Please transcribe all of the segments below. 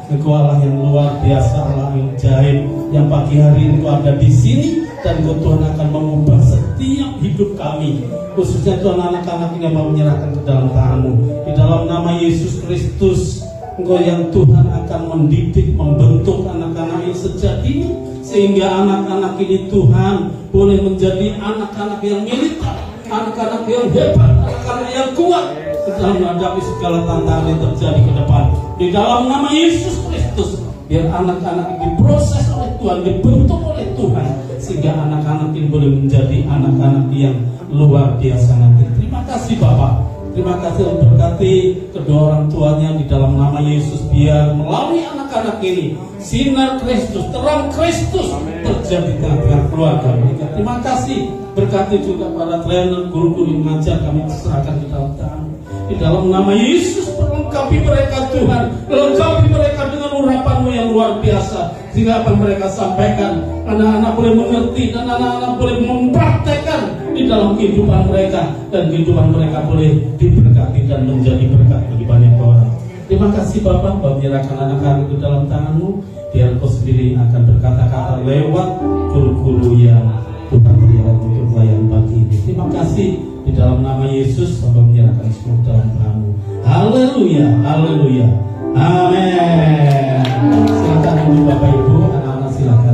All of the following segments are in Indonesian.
Engkau Allah yang luar biasa, Allah yang ajaib, yang pagi hari ini Engkau ada di sini, dan Engkau Tuhan akan mengubah setiap hidup kami, khususnya Tuhan anak-anak ini yang mau menyerahkan ke dalam tangan-Mu. Di dalam nama Yesus Kristus, Engkau yang Tuhan akan mendidik, membentuk anak-anak ini sejak dini, sehingga anak-anak ini Tuhan boleh menjadi anak-anak yang militer, anak-anak yang hebat, anak-anak yang kuat dalam menghadapi segala tantangan yang terjadi ke depan. Di dalam nama Yesus Kristus, biar anak-anak ini diproses oleh Tuhan, dibentuk oleh Tuhan, sehingga anak-anak ini boleh menjadi anak-anak yang luar biasa nanti. Terima kasih Bapak. Terima kasih untuk berkati kedua orang tuanya di dalam nama Yesus, biar melalui anak-anak ini sinar Kristus, terang Kristus terjadi di tengah keluarga mereka. Terima kasih. Berkati juga para trainer, guru-guru yang mengajar, kami serahkan di dalam tangan. Di dalam nama Yesus, perlengkapi mereka Tuhan, lengkapi mereka dengan urapan-Mu yang luar biasa, sehingga apa yang mereka sampaikan anak-anak boleh mengerti, dan anak-anak boleh mempraktekkan di dalam kehidupan mereka, dan kehidupan mereka boleh diberkati dan menjadi berkat bagi banyak orang. Terima kasih Bapak, menyerahkan anak-anak ke dalam tangan-Mu, biar Engkau sendiri akan berkata-kata lewat guru-guru yang Tuhan berikan untuk pelayan pagi ini. Terima kasih. Di dalam nama Yesus, Bapak menyerahkan semua dalam tangan-Mu. Haleluya, haleluya, amin. Silakan dulu Bapak Ibu, anak-anak silakan.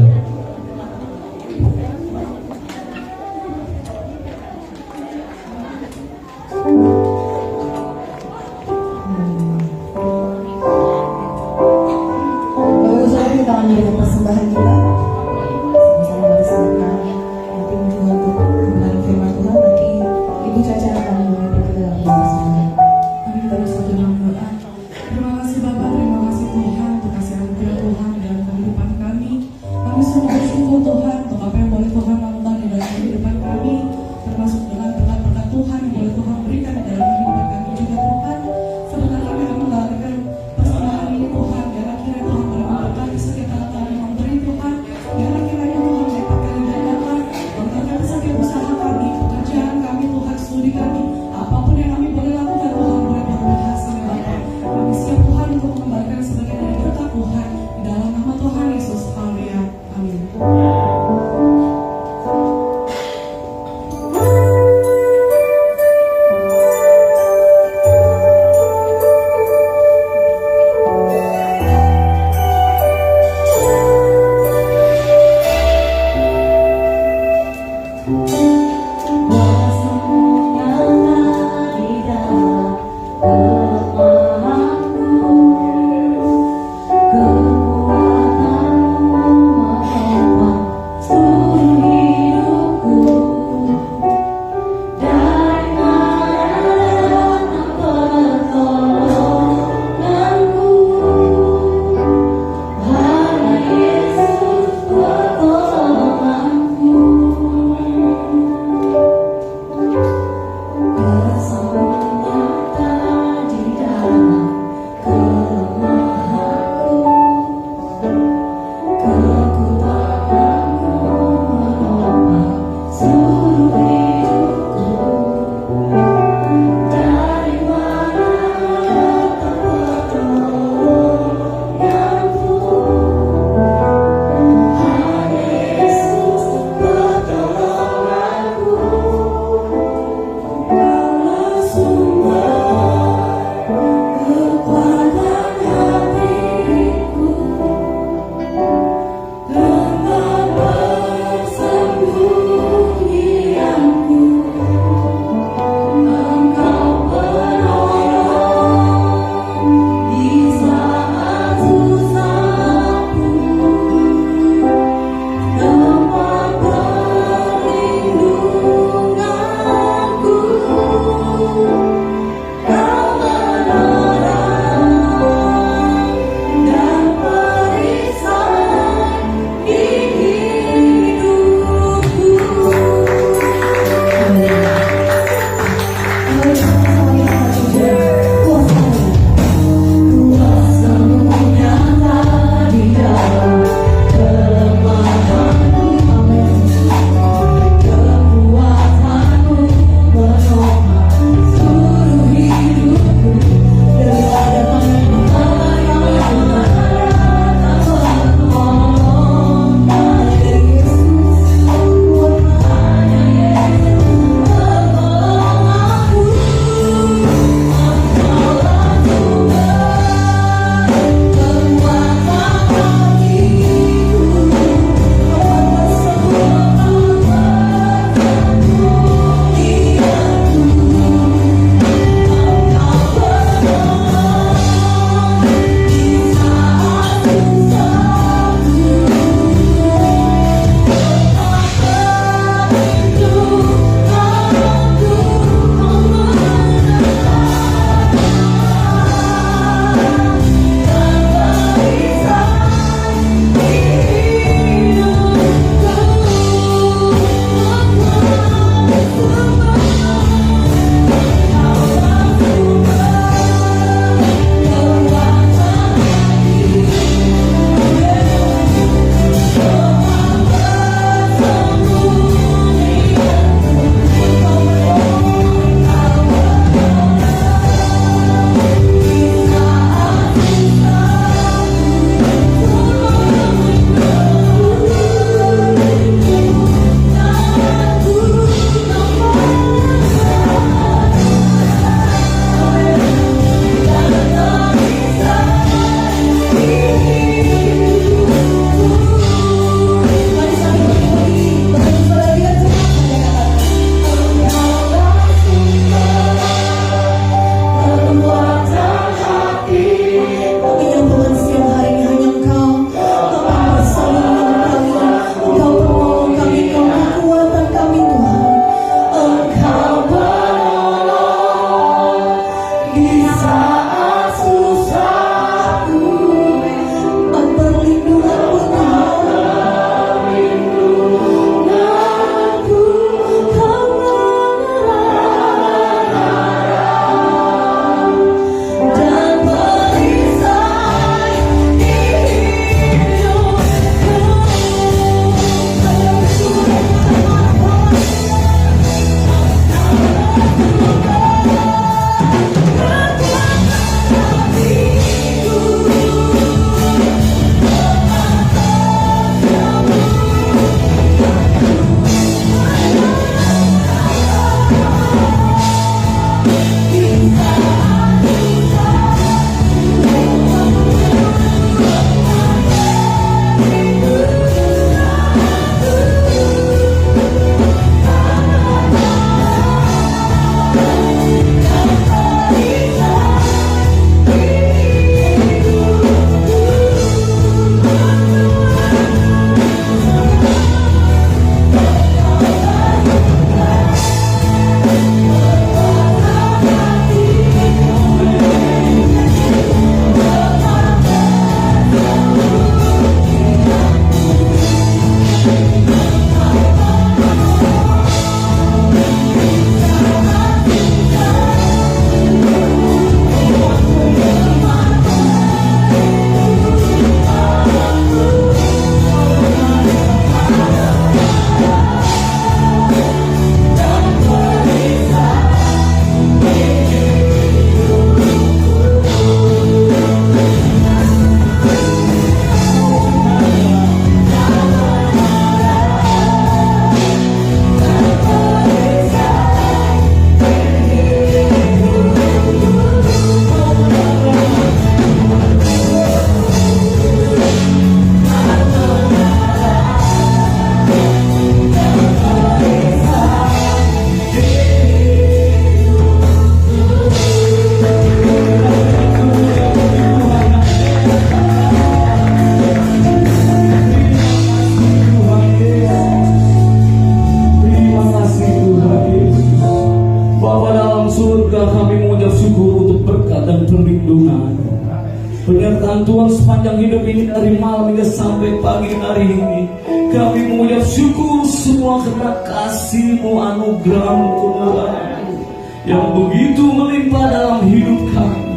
Bapak saya kita akan menjadi persembahan kita. Sama-sama bersama. Nanti juga untuk mengenal firman Tuhan, nanti Ibu Caca akan memimpin kita dalam persembahan. Kami terus berdoa. Terima kasih Bapak, terima kasih Tuhan. sepanjang hidup ini, dari malam hingga sampai pagi hari ini. Kami mengucap syukur semua karena kasih-Mu, anugerah-Mu, kemurahan-Mu yang begitu melimpah dalam hidup kami.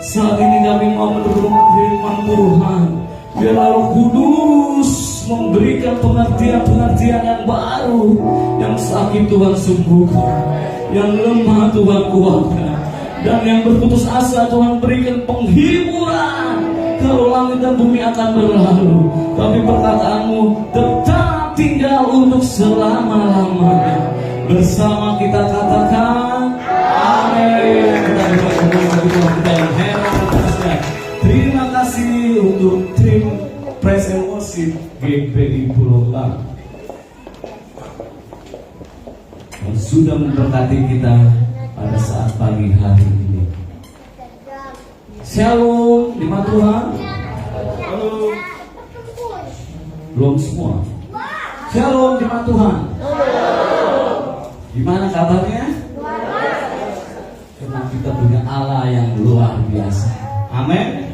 Saat ini kami mau menerima firman Tuhan. Biarlah Roh Kudus memberikan pengertian-pengertian yang baru. Yang sakit Tuhan sembuhkan, yang lemah Tuhan kuatkan, dan yang berputus asa Tuhan berikan penghiburan. Kalau langit dan bumi akan berlalu, tapi perkataan-Mu tetap tinggal untuk selama-lamanya. Bersama kita katakan amin. Kita yang hebat. Terima kasih untuk tim Praise and Worship GPI Pulau Lang yang sudah memberkati kita pada saat pagi hari ini. Shalom, lima Tuhan. Halo. Belum semua. Shalom, lima Tuhan. Gimana kabarnya? Karena kita punya Allah yang luar biasa. Amin.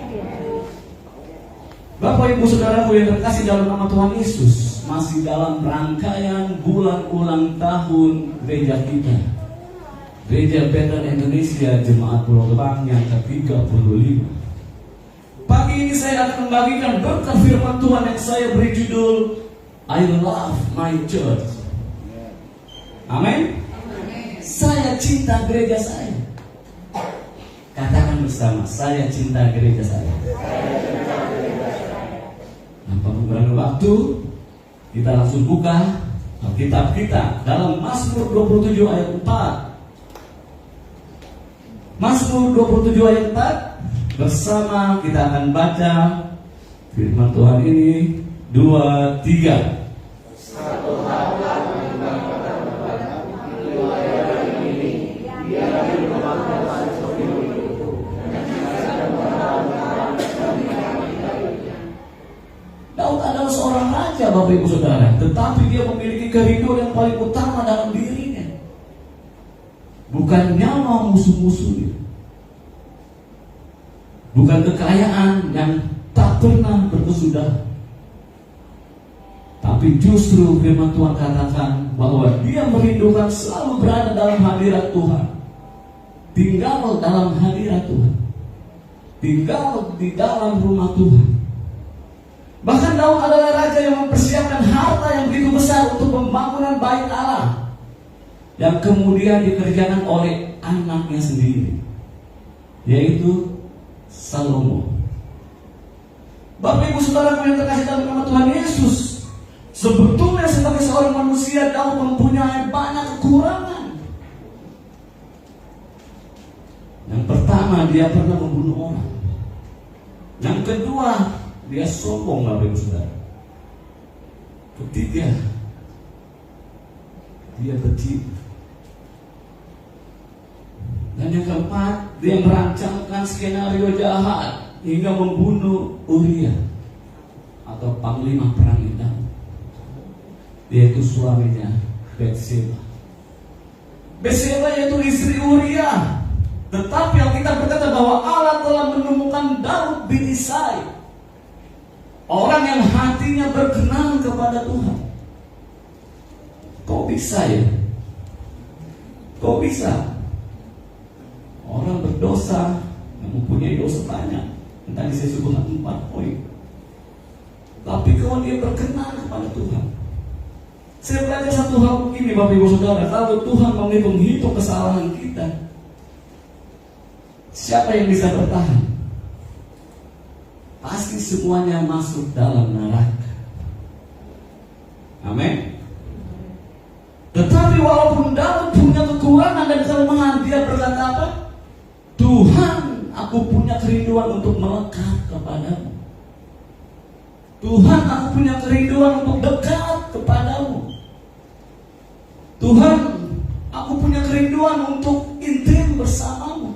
Bapak Ibu Saudaraku yang terkasih dalam nama Tuhan Yesus, masih dalam rangkaian bulan ulang tahun gereja kita, Gereja Bethel Indonesia Jemaat Pulau Gebang yang ke-35. Pagi ini saya akan membagikan berkat firman Tuhan yang saya beri judul I Love My Church. Amin. Saya cinta gereja saya. Katakan bersama, saya cinta gereja saya. Tanpa mengurangi waktu, kita langsung buka Alkitab kita dalam Mazmur 27 ayat 4. Mazmur 27 ayat 4. Bersama kita akan baca firman Tuhan ini 2, 3. Daud adalah seorang raja, Bapak Ibu Saudara, tetapi dia memiliki kerinduan yang paling utama dalam dirinya, bukan nyawa musuh-musuhnya, bukan kekayaan yang tak pernah berkesudahan, tapi justru firman Tuhan katakan bahwa dia merindukan selalu berada dalam hadirat Tuhan, tinggal dalam hadirat Tuhan, tinggal di dalam rumah Tuhan. Bahkan Daud adalah raja yang mempersiapkan harta yang begitu besar untuk pembangunan bait Allah, yang kemudian dikerjakan oleh anaknya sendiri, yaitu Salomo. Bapak Ibu Saudara yang terkasih dalam nama Tuhan Yesus, sebetulnya sebagai seorang manusia Daud mempunyai banyak kekurangan. Yang pertama, dia pernah membunuh orang. Yang kedua, dia sombong, Bapak Ibu Saudara. Ketiga, dia bercita. Dan yang keempat, dia merancangkan skenario jahat hingga membunuh Uria atau panglima perang Daud, yaitu suaminya Betseba. Betseba yaitu istri Uria. Tetapi Alkitab berkata bahwa Allah telah menemukan Daud bin Isai, orang yang hatinya berkenan kepada Tuhan. Kok bisa ya? Kok bisa? Orang berdosa yang mempunyai dosa banyak, tadi saya sebutkan 4 poin. Tapi kalau dia berkenan kepada Tuhan, saya belajar satu hal begini, Bapak Ibu Saudara. Kalau Tuhan mau menghitung kesalahan kita, siapa yang bisa bertahan? Pasti semuanya masuk dalam neraka. Amin. Tetapi walaupun Daud punya kekurangan dan kelemahan, dia berkata apa? Tuhan, aku punya kerinduan untuk melekat kepadamu. Tuhan, aku punya kerinduan untuk dekat kepadamu. Tuhan, aku punya kerinduan untuk intim bersamamu.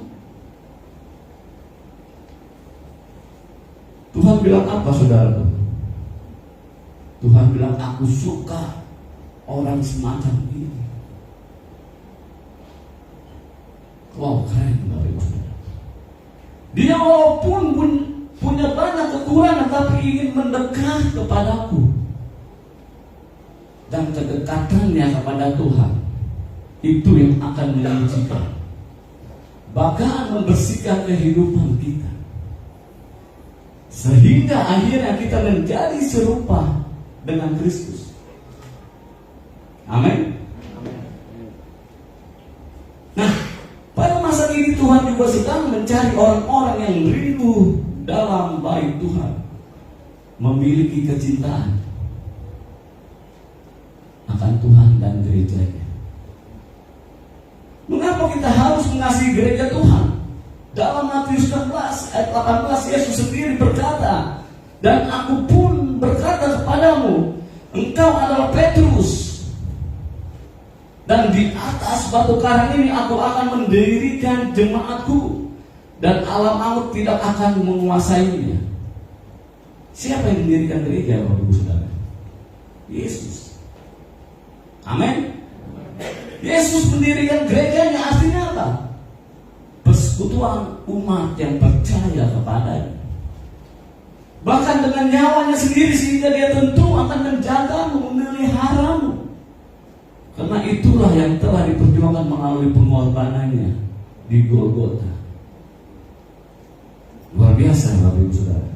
Tuhan bilang apa, saudara? Tuhan bilang, aku suka orang semacam ini. Wow, keren, Bapak Ibu. Dia walaupun punya banyak kekurangan, tapi ingin mendekat kepadaku. Dan kedekatannya kepada Tuhan itu yang akan menyucikan, bahkan membersihkan kehidupan kita, sehingga akhirnya kita menjadi serupa dengan Kristus. Amin. Nah, pada masa ini Tuhan juga sedang mencari orang-orang yang rindu dalam bait Tuhan, memiliki kecintaan akan Tuhan dan gerejanya. Mengapa kita harus mengasihi gereja Tuhan? Dalam Matius 19 ayat 18 Yesus sendiri berkata, dan aku pun berkata kepadamu, engkau adalah Petrus, dan di atas batu karang ini aku akan mendirikan jemaatku, dan alam maut tidak akan menguasainya. Siapa yang mendirikan gereja, Bapak Ibu Saudara? Yesus. Amin. Yesus mendirikan gerejanya, artinya apa? Persekutuan umat yang percaya kepadanya, bahkan dengan nyawanya sendiri, sehingga dia tentu akan menjagamu, memeliharamu. Karena itulah yang telah diperjuangkan melalui pengorbanannya di Golgota. Luar biasa, Bapak Ibu Saudara.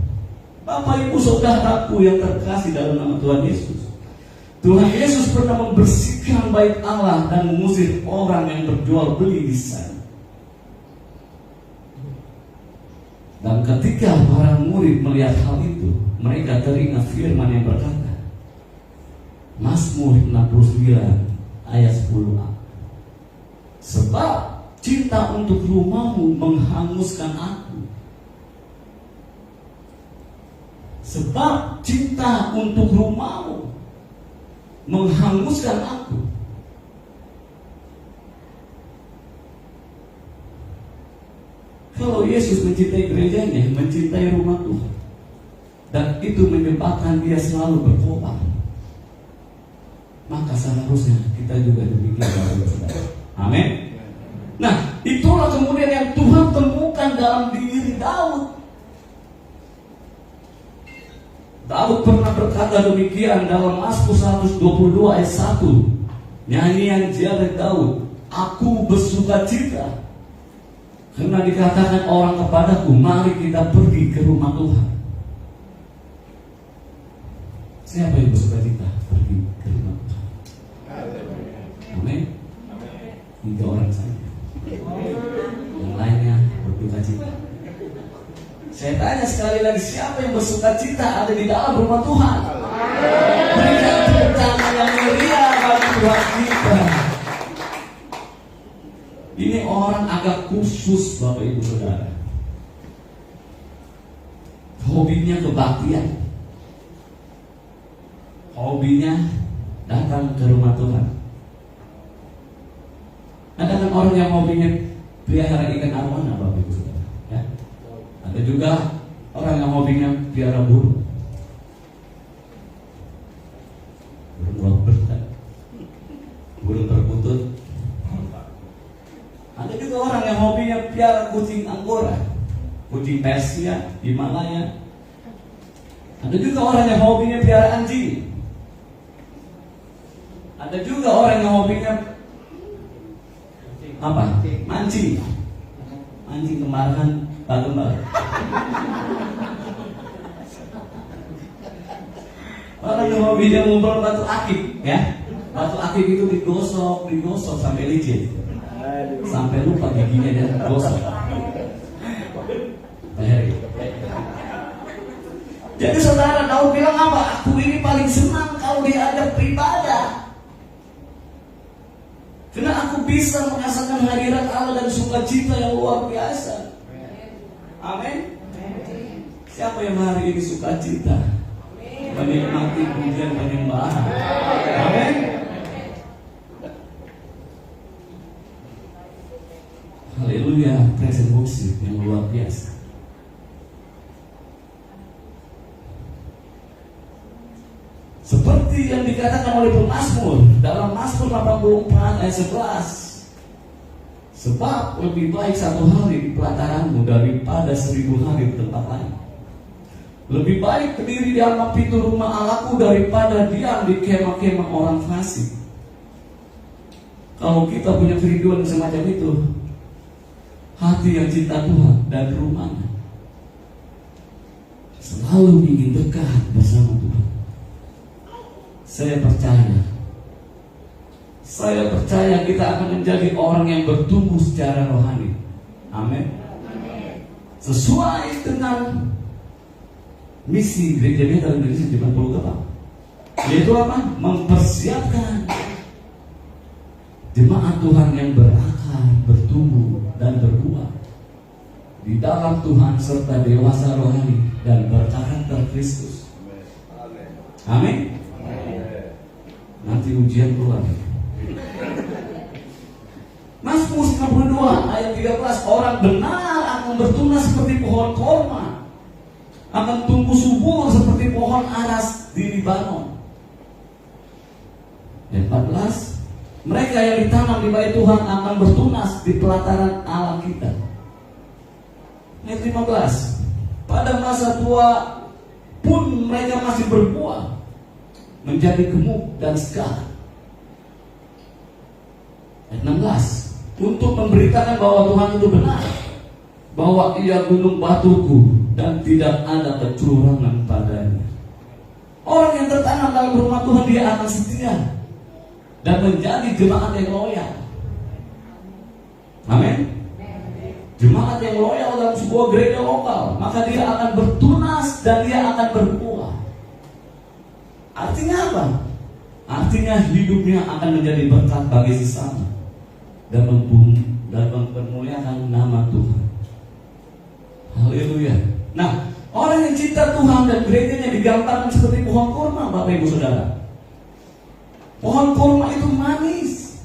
Bapak Ibu Saudaraku yang terkasih dalam nama Tuhan Yesus, Tuhan Yesus pernah membersihkan bait Allah dan mengusir orang yang berjual beli di sana. Dan ketika para murid melihat hal itu, mereka teringat firman yang berkata, Mazmur 69 ayat 10a, sebab cinta untuk rumahmu menghanguskan aku. Sebab cinta untuk rumahmu menghanguskan aku. Kalau Yesus mencintai gerejanya, mencintai rumah Tuhan, dan itu menyebabkan dia selalu bertobat, maka seharusnya kita juga demikian, Bapak Ibu Saudara. Amin. Nah, itulah kemudian yang Tuhan temukan dalam diri Daud. Daud pernah berkata demikian dalam Mazmur 122 ayat 1, nyanyian Jabez Daud, aku bersukacita karena dikatakan orang kepadaku, mari kita pergi ke rumah Tuhan. Siapa yang bersukacita pergi ke rumah Tuhan? Amin. 3 orang saja. Yang lainnya berdukacita. Saya tanya sekali lagi, siapa yang bersukacita ada di dalam rumah Tuhan? Berikan tepuk tangan yang mulia bagi Tuhan kita. Ini orang agak khusus, Bapak Ibu Saudara. Hobinya kebaktian, hobinya datang ke rumah Tuhan. Ada kan orang yang hobinya pelihara ikan arowana, Bapak Ibu Saudara, ya? Ada juga orang yang hobinya pelihara burung lovebird, burung perkutut. Ada juga orang yang hobinya pelihara kucing Angora, kucing Persia, Himalaya. Ada juga orang yang hobinya pelihara anjing. Ada juga orang yang hobinya apa? Mancing. Mancing kemarahan Pak Gembala. Orang yang hobinya ngumpul batu akik, ya. Batu akik itu digosok sampai licin, sampai lupa giginya dan gosok. Jadi saudara, Daud bilang apa? Aku ini paling senang kalau diajak beribadah, karena aku bisa merasakan hadirat Allah dan sukacita yang luar biasa. Amin. Siapa yang hari ini sukacita menikmati pujian penyembahan? Amin. Haleluya, praise and worship yang luar biasa. Seperti yang dikatakan oleh pemazmur dalam Mazmur 84 ayat 11, sebab lebih baik 1 hari di pelataranmu daripada 1000 hari di tempat lain. Lebih baik berdiri di halaman pintu rumah Allahku daripada diam di kemah-kemah orang fasik. Kalau kita punya kerinduan semacam itu, hati yang cinta Tuhan dan rumahnya, selalu ingin dekat bersama Tuhan. Saya percaya kita akan menjadi orang yang bertumbuh secara rohani. Amin. Sesuai dengan misi gereja Bethel Indonesia di Pulau Gebang, yaitu apa? Mempersiapkan jemaat Tuhan yang berakar, bertumbuh dan berbuah di dalam Tuhan serta dewasa rohani dan berkarakter Kristus. Amin. Nanti ujian keluar. Mazmur 92 ayat 13, orang benar akan bertunas seperti pohon korma, akan tumbuh subur seperti pohon aras di Libanon. Ayat 14, mereka yang ditanam di bait Tuhan akan bertunas di pelataran Allah kita. Ayat 15, pada masa tua pun mereka masih berbuah, menjadi gemuk dan segar. Ayat 16, untuk memberitakan bahwa Tuhan itu benar, bahwa Ia gunung batuku dan tidak ada kecurangan padanya. Orang yang tertanam dalam rumah Tuhan, dia akan setia dan menjadi jemaat yang loyal. Amin. Jemaat yang loyal dalam sebuah gereja lokal, maka dia akan bertunas dan dia akan berbuah. Artinya apa? Artinya hidupnya akan menjadi berkat bagi sesama dan mempermuliakan nama Tuhan. Haleluya. Nah, orang yang cinta Tuhan dan gerejanya digambarkan seperti pohon kurma, Bapak Ibu Saudara. Pohon kurma itu manis.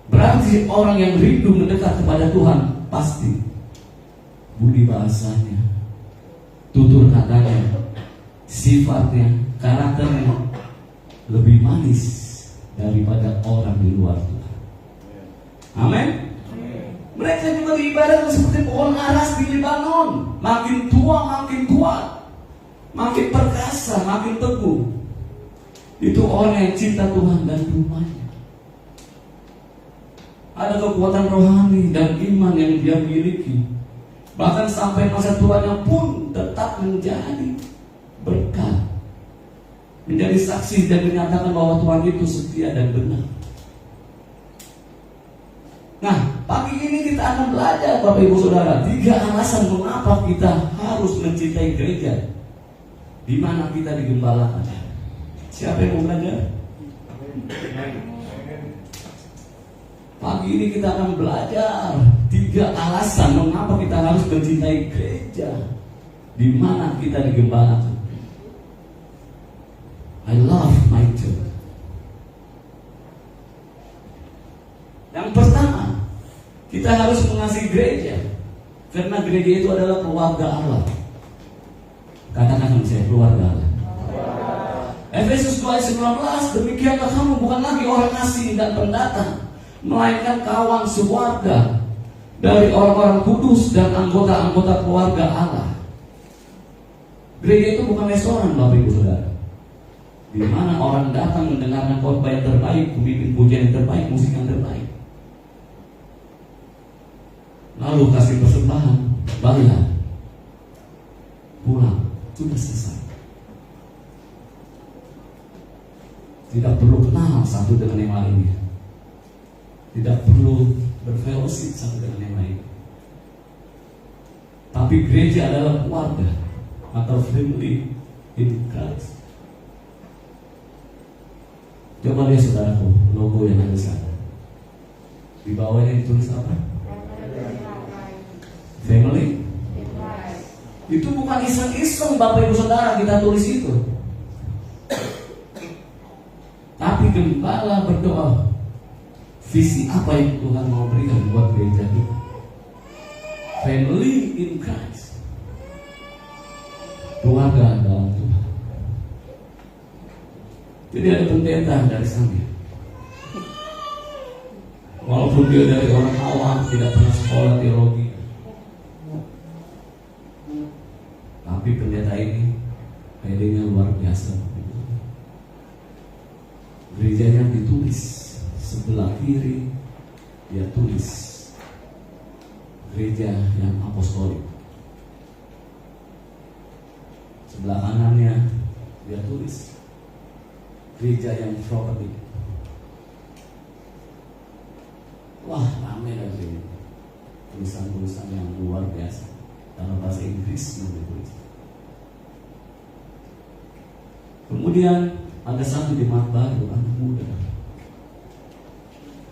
Berarti orang yang rindu mendekat kepada Tuhan pasti budi bahasanya, tutur katanya, sifatnya, karakternya lebih manis daripada orang di luar Tuhan. Amin. Mereka juga diibaratkan seperti pohon aras di Libanon, makin tua makin kuat, makin perkasa, makin teguh. Itu orang yang cinta Tuhan dan rumahnya. Ada kekuatan rohani dan iman yang dia miliki, bahkan sampai masa tuanya pun tetap menjadi berkat, menjadi saksi dan menyatakan bahwa Tuhan itu setia dan benar. Nah, pagi ini kita akan belajar, Bapak Ibu Saudara, 3 alasan mengapa kita harus mencintai gereja di mana kita digembalakan. Siapa yang mau belajar? Pagi ini kita akan belajar 3 alasan mengapa kita harus mencintai gereja di mana kita digembalakan. I love my church. Yang pertama, kita harus mengasihi gereja karena gereja itu adalah keluarga Allah. Katakan sama saya, keluarga Allah. Efesus 2:19, demikianlah kamu bukan lagi orang asing dan pendatang, melainkan kawan sewarga dari orang-orang kudus dan anggota-anggota keluarga Allah. Gereja itu bukan restoran, Bapak Ibu Saudara, di mana orang datang mendengarkan khotbah yang terbaik, pemimpin pujian yang terbaik, musik yang terbaik, lalu kasih persembahan, bayar, pulang, sudah selesai. Tidak perlu kenal satu dengan yang lainnya, tidak perlu berfellowship satu dengan yang lain. Tapi gereja adalah keluarga atau family in Christ. Coba lihat saudaraku, logo yang ada di sana. Di bawahnya ditulis apa? Family. Itu bukan iseng-iseng, Bapak Ibu Saudara, kita tulis itu. Tapi gembala berdoa, visi apa yang Tuhan mau berikan buat gereja kita? Family in Christ, keluarga dalam Tuhan. Jadi ada pendeta dari sana, walaupun dia dari orang awam, tidak pernah sekolah teologi, biasa. Gereja yang ditulis sebelah kiri, dia tulis gereja yang apostolik. Sebelah kanannya dia tulis gereja yang prophetic. Wah, ramai lagi tulisan-tulisan yang luar biasa dalam bahasa Inggris yang ditulis. Kemudian ada satu jemaat baru, anak muda.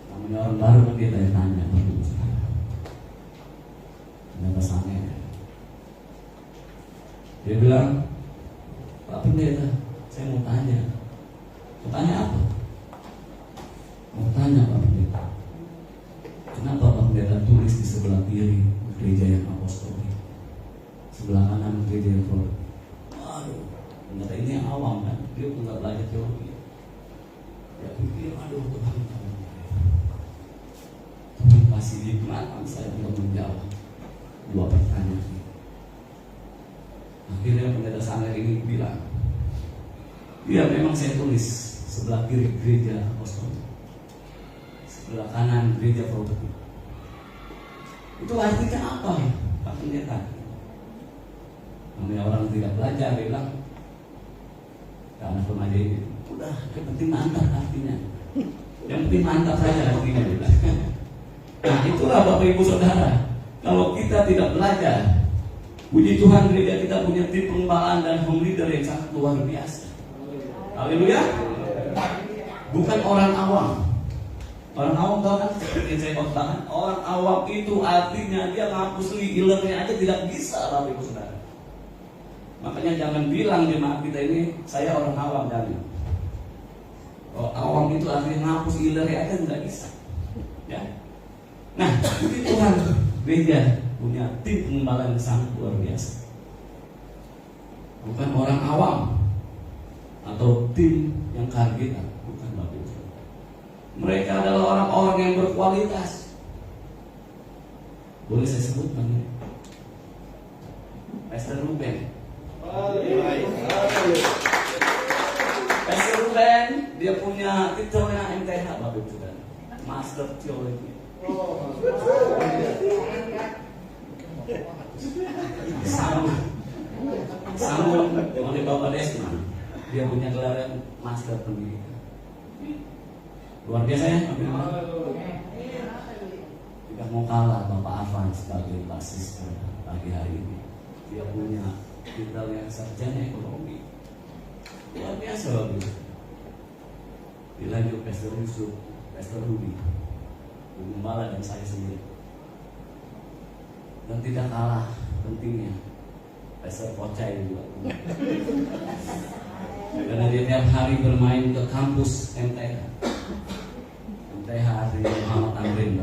Namanya orang baru kan dia tanya, ada pesannya. Dia bilang, Pak Pendeta, saya mau tanya. Mau tanya apa? Mau tanya Pak Pendeta, kenapa Pak Pendeta tulis di sebelah kiri gereja yang apostolik, sebelah kanan gereja yang prophetic? Aduh, ternyata ini yang awam kan, dia pun nggak belajar teologi. Ya pikir, aduh Tuhan, Tuhan kasih hikmat saya untuk menjawab dua pertanyaan. Akhirnya pendeta Sanger ini bilang, ya memang saya tulis sebelah kiri gereja apostolik, sebelah kanan gereja prophetic. Itu artinya apa ya Pak Pendeta? Namanya orang tidak belajar, dia bilang, anak remaja ini, udah yang penting mantap artinya, yang penting mantap saja artinya. Nah itulah Bapak Ibu Saudara, kalau kita tidak belajar, puji Tuhan gereja kita punya tim pengembalaan dan home leader yang sangat luar biasa. Haleluya. Bukan orang awam. Orang awam tahu kan seperti yang saya katakan, orang awam itu artinya dia ngapus ilernya aja tidak bisa, Bapak Ibu Saudara. Makanya jangan bilang jemaat kita ini saya orang awam, jangan. Oh, awam itu artinya ngapus ilernya aja nggak bisa. Ya. Nah, puji Tuhan gereja punya tim pengembalaan yang sangat luar biasa. Bukan orang awam atau tim yang kagetan, bukan Bapak Ibu. Mereka adalah orang-orang yang berkualitas. Boleh saya sebutkan ya? Pastor Ruben. Pastor Ruben dia punya titelnya MTH, Bapak Ibu, Master Theology. Sambung oleh Bapak Desmond, dia punya gelar Master Pendidikan. Luar biasa ya. Tidak mau kalah Bapak Afan sebagai basis pagi hari ini. Dia punya titel yang sarjana ekonomi. Luar biasa Bapak. Dilanjut Pastor Yusuf, Pastor Ruby, Gembala dan saya sendiri. Dan tidak kalah pentingnya Pastor Pocai juga. Karena dia tiap hari bermain ke kampus MTH. MTH di Muhammad Amrin.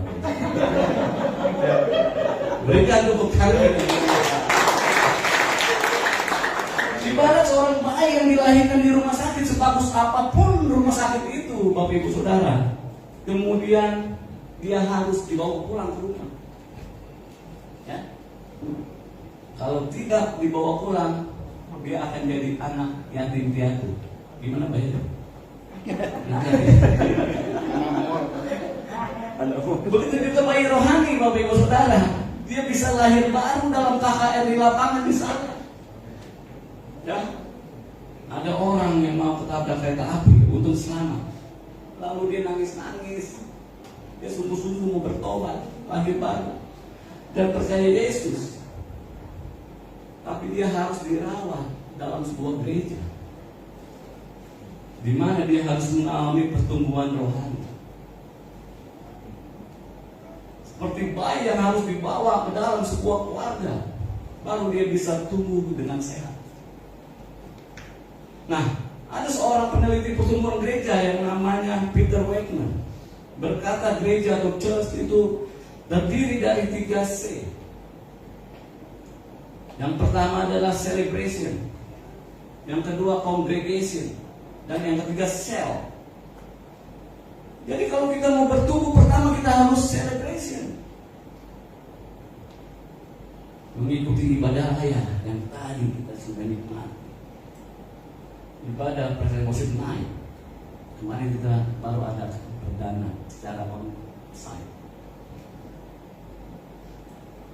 Berikan tepuk tangan. Ibarat seorang bayi yang dilahirkan di rumah sakit, sebagus apapun rumah sakit itu, Bapak Ibu Saudara, kemudian dia harus dibawa pulang ke rumah. Ya? Kalau tidak dibawa pulang, dia akan jadi anak yatim piatu. Gimana Pak ya? Begitu juga bayi rohani, Bapak Ibu Saudara, dia bisa lahir baru dalam KKR di lapangan di sana. Ya, ada orang yang mau ketabrak kereta api untuk selamat, lalu dia nangis-nangis, dia sungguh-sungguh mau bertobat, lahir baru dan percaya Yesus, tapi dia harus dirawat dalam sebuah gereja, di mana dia harus mengalami pertumbuhan rohani, seperti bayi yang harus dibawa ke dalam sebuah keluarga, baru dia bisa tumbuh dengan sehat. Nah, ada seorang peneliti pertumbuhan gereja yang namanya Peter Wegner berkata gereja atau church itu terdiri dari 3C. Yang pertama adalah celebration, yang kedua congregation, dan yang ketiga cell. Jadi kalau kita mau bertumbuh, pertama kita harus celebration, mengikuti ibadah raya yang tadi kita sudah nikmati. ibadah presiden musik naik. Kemarin kita baru ada perdana secara onsite.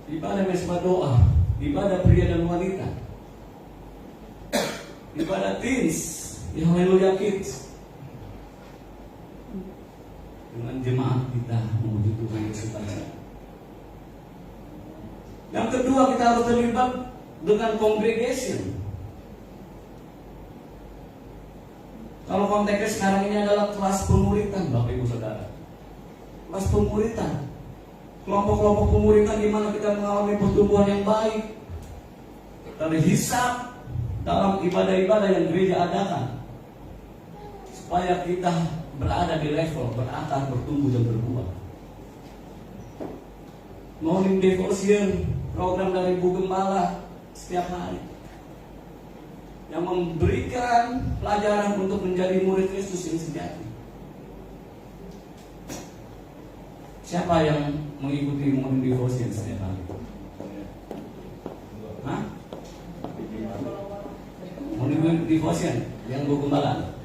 Ibadah mesbah doa, ibadah pria dan wanita, ibadah teens, ya haleluya kids. Dengan jemaat kita memuji Tuhan Yesus Kristus. Yang kedua, kita harus terlibat dengan congregation. Kalau konteksnya sekarang ini adalah kelas pemuritan, Bapak Ibu Saudara. Kelas pemuritan, kelompok-kelompok pemuritan di mana kita mengalami pertumbuhan yang baik, terhisap dalam ibadah-ibadah yang gereja adakan, supaya kita berada di level berakar, bertumbuh dan berbuah. Morning devotion, program dari Bu Gembala setiap hari, yang memberikan pelajaran untuk menjadi murid Kristus yang sejati. Siapa yang mengikuti morning devotion setiap hari? Hah? Morning devotion yang Bu Gembala?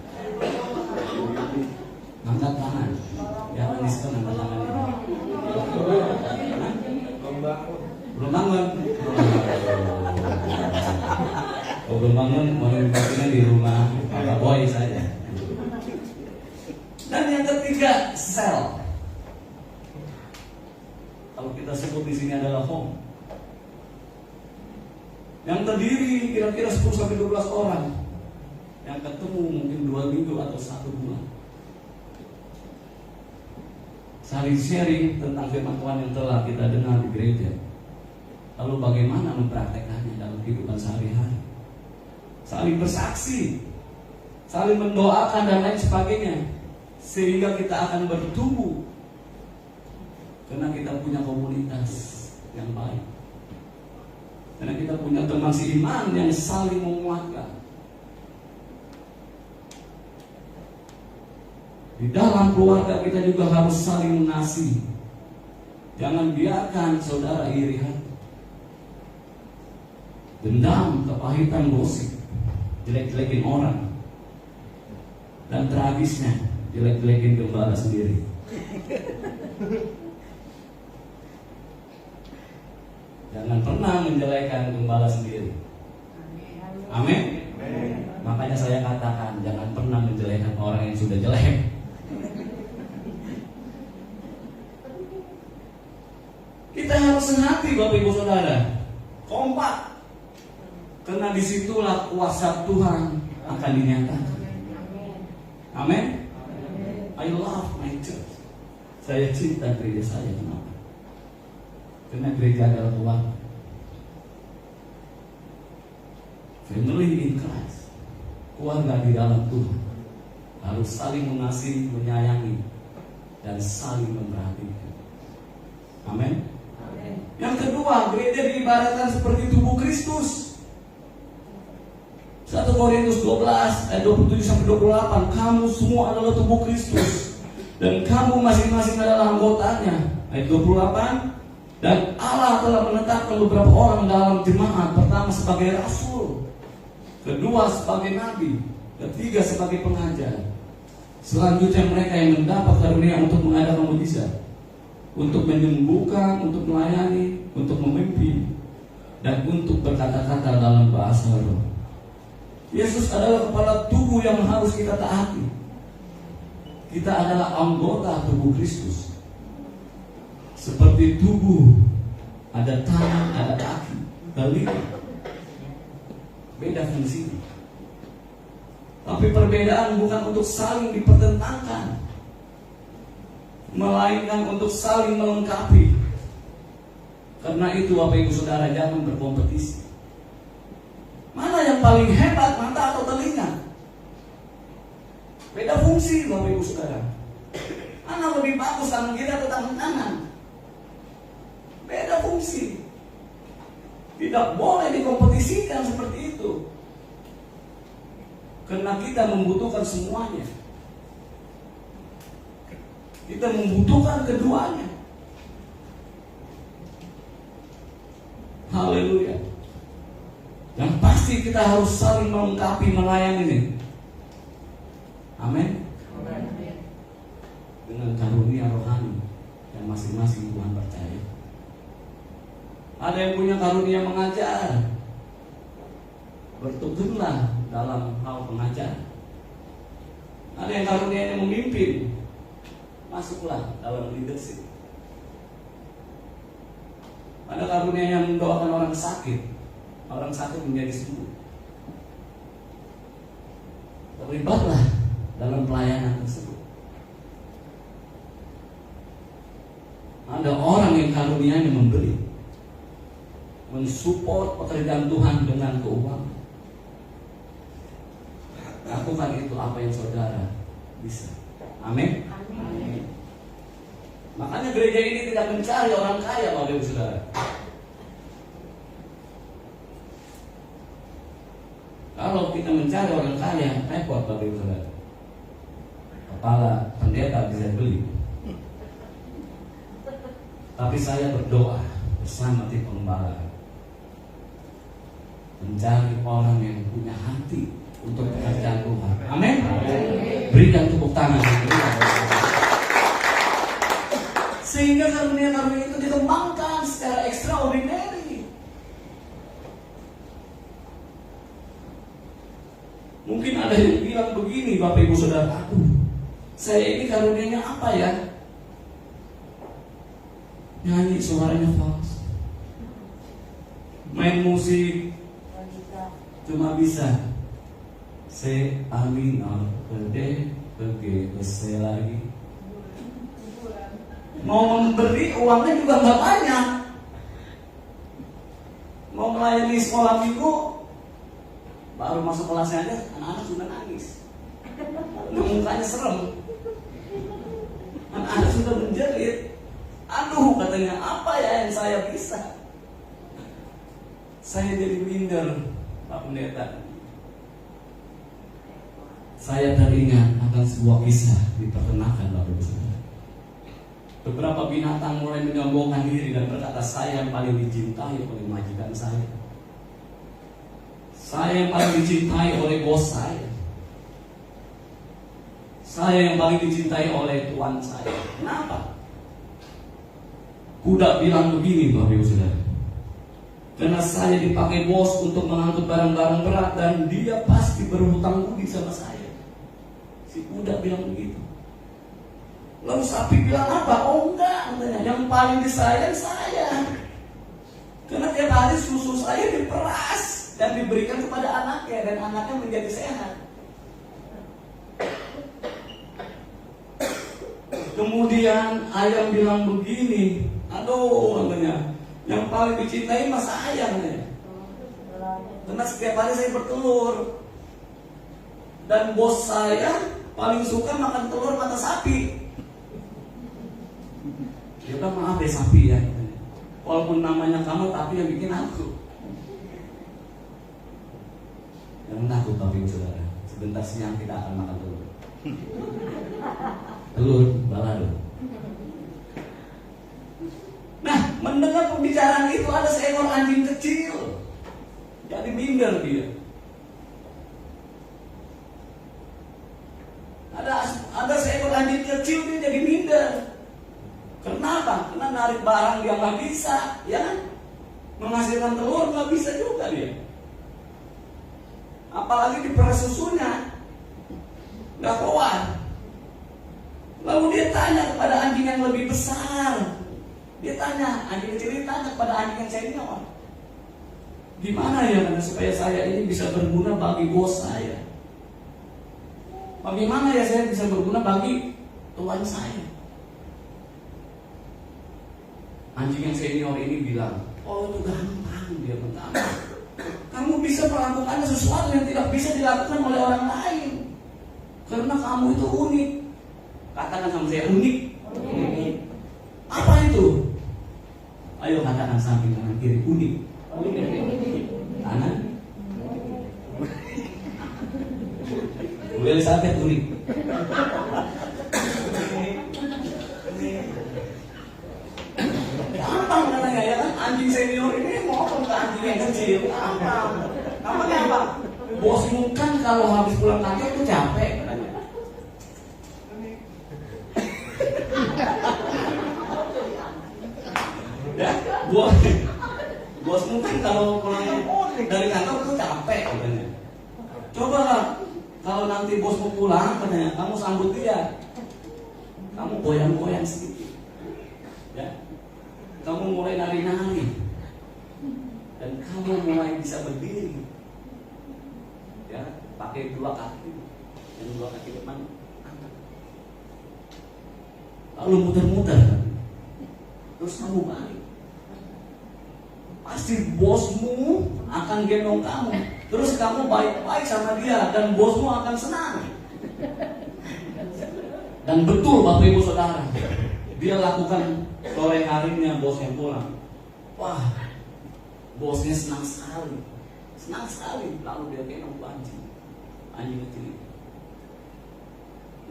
Angkat tangan. Jangan diskon angkat tangan. Belum bangun. Oh, belum bangun, mau dipastikan di rumah Pak Boy saja. Dan yang ketiga, sel. Kalau kita sebut di sini adalah home, yang terdiri kira-kira 10-12 orang, yang ketemu mungkin 2 minggu atau 1 bulan, saling sharing tentang firman Tuhan yang telah kita dengar di gereja. Lalu bagaimana mempraktekannya dalam kehidupan sehari-hari, saling bersaksi, saling mendoakan dan lain sebagainya, sehingga kita akan bertumbuh karena kita punya komunitas yang baik, karena kita punya teman seiman yang saling menguatkan. Di dalam keluarga kita juga harus saling mengasihi. Jangan biarkan saudara iri hati, dendam, kepahitan, gosip, jelek-jelekin orang, dan tragisnya jelek-jelekin gembala sendiri. Jangan pernah menjelekan gembala sendiri. Amin. Makanya saya katakan, jangan pernah menjelekan orang yang sudah jelek. Kita harus sehati, Bapak Ibu Saudara, kompak, karena disitulah kuasa Tuhan akan dinyatakan. Amin. I love my church. Saya cinta gereja saya. Kenapa? Karena gereja adalah keluarga. Family in Christ, keluarga di dalam Tuhan, harus saling mengasihi, menyayangi, dan saling memperhatikan. Amin. Yang kedua, gereja diibaratkan seperti tubuh Kristus. 1 Korintus 12 ayat 27-28, kamu semua adalah tubuh Kristus dan kamu masing-masing adalah anggotanya. Ayat 28, dan Allah telah menetapkan beberapa orang dalam jemaat, pertama sebagai rasul, kedua sebagai nabi, ketiga sebagai pengajar. Selanjutnya mereka yang mendapat karunia untuk mengadakan mujizat, untuk menyembuhkan, untuk melayani, untuk memimpin, dan untuk berkata-kata dalam bahasa roh. Yesus adalah kepala tubuh yang harus kita taati. Kita adalah anggota tubuh Kristus. Seperti tubuh, ada tangan, ada kaki, telinga, beda fungsi. Tapi perbedaan bukan untuk saling dipertentangkan, melainkan untuk saling melengkapi. Karena itu Bapak Ibu Saudara, jangan berkompetisi. Mana yang paling hebat, mata atau telinga? Beda fungsi Bapak Ibu Saudara. Mana lebih bagus, tangan kiri atau tangan kanan? Beda fungsi. Tidak boleh dikompetisikan seperti itu, karena kita membutuhkan semuanya. Kita membutuhkan keduanya. Haleluya. Dan pasti kita harus saling melengkapi, melayani. Ada yang karunianya memimpin, masuklah dalam leadership. Ada karunia yang mendoakan orang sakit menjadi sembuh. Terlibatlah dalam pelayanan tersebut. Ada orang yang karunianya memberi, mensupport pekerjaan Tuhan dengan keuangan. Lakukan itu apa yang saudara bisa. Amin. Makanya gereja ini tidak mencari orang kaya, Bapak Ibu Saudara. Kalau kita mencari orang kaya, repot Bapak Ibu Saudara. Kepala pendeta bisa beli. Tapi saya berdoa bersama tim pengembala, mencari orang yang punya hati untuk pekerjaan Tuhan. Amin. Berikan tepuk tangan. Sehingga karunia-karunia itu dikembangkan secara extraordinary. Mungkin ada yang bilang begini, Bapak Ibu Saudara, saya ini karunianya apa ya? Nyanyi suaranya fals, main musik cuma bisa C, A minor, ke D, ke G, ke C lagi. Mau memberi uangnya juga nggak banyak. Mau melayani sekolah minggu, baru masuk kelasnya aja anak-anak sudah nangis. Mukanya serem. Anak-anak sudah menjerit. Aduh, katanya, apa ya yang saya bisa? Saya jadi minder, Pak Pendeta. Saya teringat akan sebuah kisah di peternakan, Bapak Ibu Saudara. Beberapa binatang mulai menyombongkan diri dan berkata, saya yang paling dicintai oleh majikan saya. Saya yang paling dicintai oleh bos saya. Saya yang paling dicintai oleh tuan saya. Kenapa? Kuda bilang begini, Bapak Ibu Saudara. Karena saya dipakai bos untuk mengangkut barang-barang berat dan dia pasti berhutang budi sama saya. Si kuda bilang begitu. Lalu sapi bilang apa? Oh enggak, yang paling disayang saya. Karena tiap hari susu saya diperas dan diberikan kepada anaknya dan anaknya menjadi sehat. Kemudian ayam bilang begini, aduh katanya, yang paling dicintai mas saya katanya. Karena setiap hari saya bertelur dan bos saya paling suka makan telur mata sapi. Dia bilang, maaf deh sapi ya, walaupun namanya kamu tapi yang bikin aku. Jangan takut Bapak Ibu Saudara, sebentar siang kita akan makan telur. Telur balado. Nah, mendengar pembicaraan itu ada seekor anjing kecil. Jadi minder dia. Ada seekor anjing kecil dia jadi minder. Kenapa? Karena narik barang dia nggak bisa, ya kan? Menghasilkan telur nggak bisa juga dia. Apalagi diperas susunya, nggak keluar. Lalu dia tanya kepada anjing yang lebih besar. Dia tanya, anjing kecil ini tanya kepada anjing yang senior, gimana ya karena supaya saya ini bisa berguna bagi bos saya? Bagaimana ya saya bisa berguna bagi tuan saya? Anjing yang senior ini bilang, oh itu gampang, dia pertama. Kamu bisa melakukan sesuatu yang tidak bisa dilakukan oleh orang lain. Karena kamu itu unik. Katakan sama saya, unik. Unik. Apa itu? Ayo katakan samping kanan kiri, unik. Kanan. Bu Elizabeth unik. Gampang katanya ya kan, anjing senior ini ngomong ke anjing yang kecil. Gampang. Namanya apa? Bosmu kan kalau habis pulang kantor itu capek katanya. Ya, bosmu kan kalau pulang dari kantor itu capek katanya. Coba lah Kalau nanti bosmu pulang, katanya, kamu sambut dia. Kamu goyang-goyang sedikit. Ya. Kamu mulai nari-nari. Dan kamu mulai bisa berdiri. Ya, pakai dua kaki. Dan dua kaki depan angkat. Lalu muter-muter. Terus kamu balik. Pasti bosmu akan gendong kamu. Terus kamu baik-baik sama dia dan bosmu akan senang. Dan betul Bapak Ibu Saudara, dia lakukan sore harinya bosnya pulang. Wah, bosnya senang sekali. Senang sekali. Lalu dia gendong anjing kecil.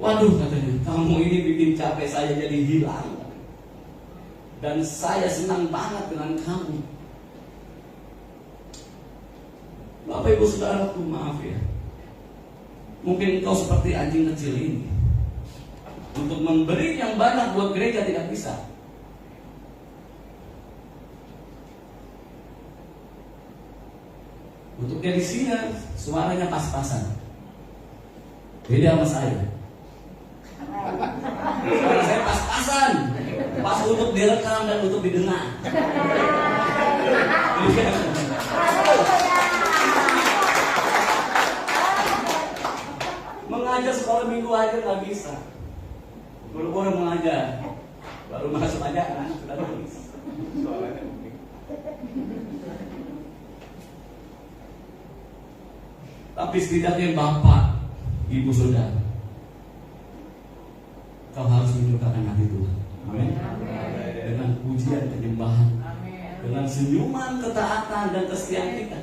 Waduh, katanya, kamu ini bikin capek saya jadi hilang. Dan saya senang banget dengan kamu. Bapak Ibu Saudara, maaf ya. Mungkin kau seperti anjing kecil ini. Untuk memberi yang banyak buat gereja tidak bisa. Untuk jadi singer, suaranya pas-pasan. Beda sama saya. Suara saya pas-pasan. Pas untuk direkam dan untuk didengar. Mengajar sekolah minggu aja nggak bisa. Baru mengajar, baru masuk aja kan sudah tulis. Tapi setidaknya Bapak, Ibu Saudara, kau harus menunjukkan hati Tuhan. Amin. Dengan pujian penyembahan, dengan senyuman ketaatan dan kesetiaan kita,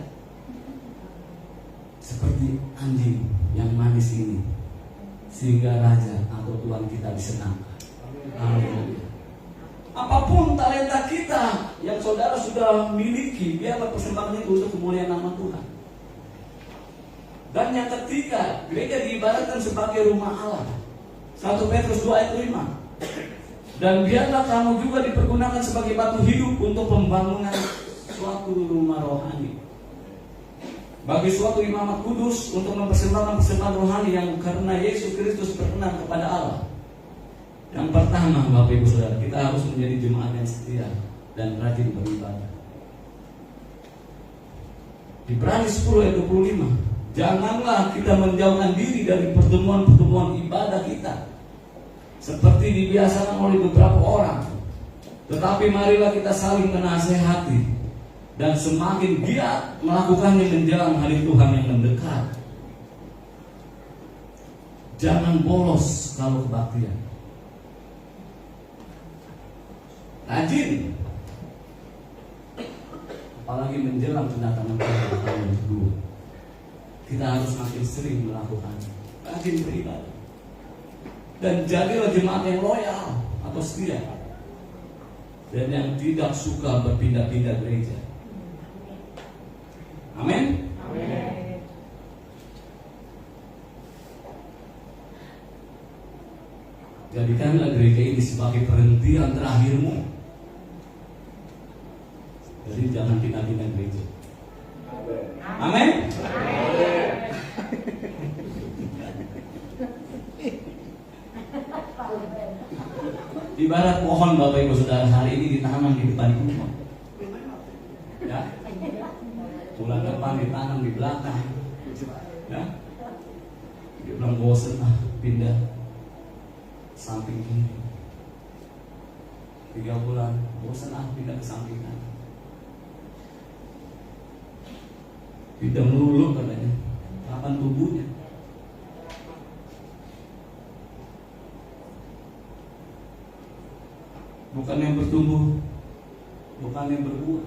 seperti anjing yang manis ini, sehingga Raja atau Tuhan kita disenangkan. Amin. Apapun talenta kita yang saudara sudah miliki, biarlah persembahan itu untuk kemuliaan nama Tuhan. Dan yang ketiga, gereja diibaratkan sebagai rumah Allah. 1 Petrus 2 ayat 5. Dan biarlah kamu juga dipergunakan sebagai batu hidup untuk pembangunan suatu rumah rohani, bagi suatu imamat kudus, untuk mempersembahkan persembahan rohani yang karena Yesus Kristus berkenan kepada Allah. Yang pertama, Bapak Ibu Saudara, kita harus menjadi jemaat yang setia dan rajin beribadah. Ibrani 10 ayat 25. Janganlah kita menjauhkan diri dari pertemuan-pertemuan ibadah kita, seperti dibiasakan oleh beberapa orang. Tetapi marilah kita saling menasehati, dan semakin giat melakukannya menjelang hari Tuhan yang mendekat. Jangan bolos kalau kebaktian. Rajin. Apalagi menjelang kedatangan Tuhan yang kedua. Kita harus makin sering melakukannya. Rajin beribadah. Dan jadilah jemaat yang loyal atau setia, dan yang tidak suka berpindah-pindah gereja. Amin. Amin. Jadikanlah gereja ini sebagai perhentian terakhirmu. Jadi jangan pindah-pindah gereja. Amin. Ibarat pohon Bapak Ibu Saudara hari ini ditanam di depan rumah. Ya. Bulan depan ditanam di belakang. Ya. Dia bilang bosan pindah samping kiri. 3 bulan bosan pindah ke samping kanan. Pindah melulu katanya. Kapan tubuhnya? Bukan yang bertumbuh, bukan yang berbuah,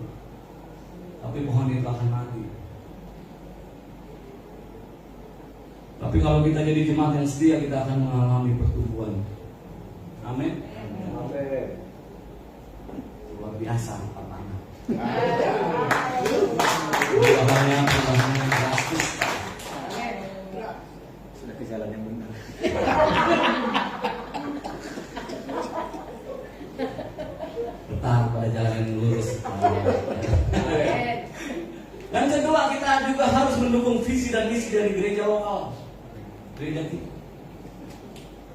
tapi pohon itu akan mati. Tapi kalau kita jadi jemaat yang setia, kita akan mengalami pertumbuhan. Amin. Luar biasa pertama. Perubahannya drastis. Sudah ke jalan yang benar. Tetap pada jalan yang lurus. Dan kedua, kita juga harus mendukung visi dan misi dari gereja lokal. gereja kita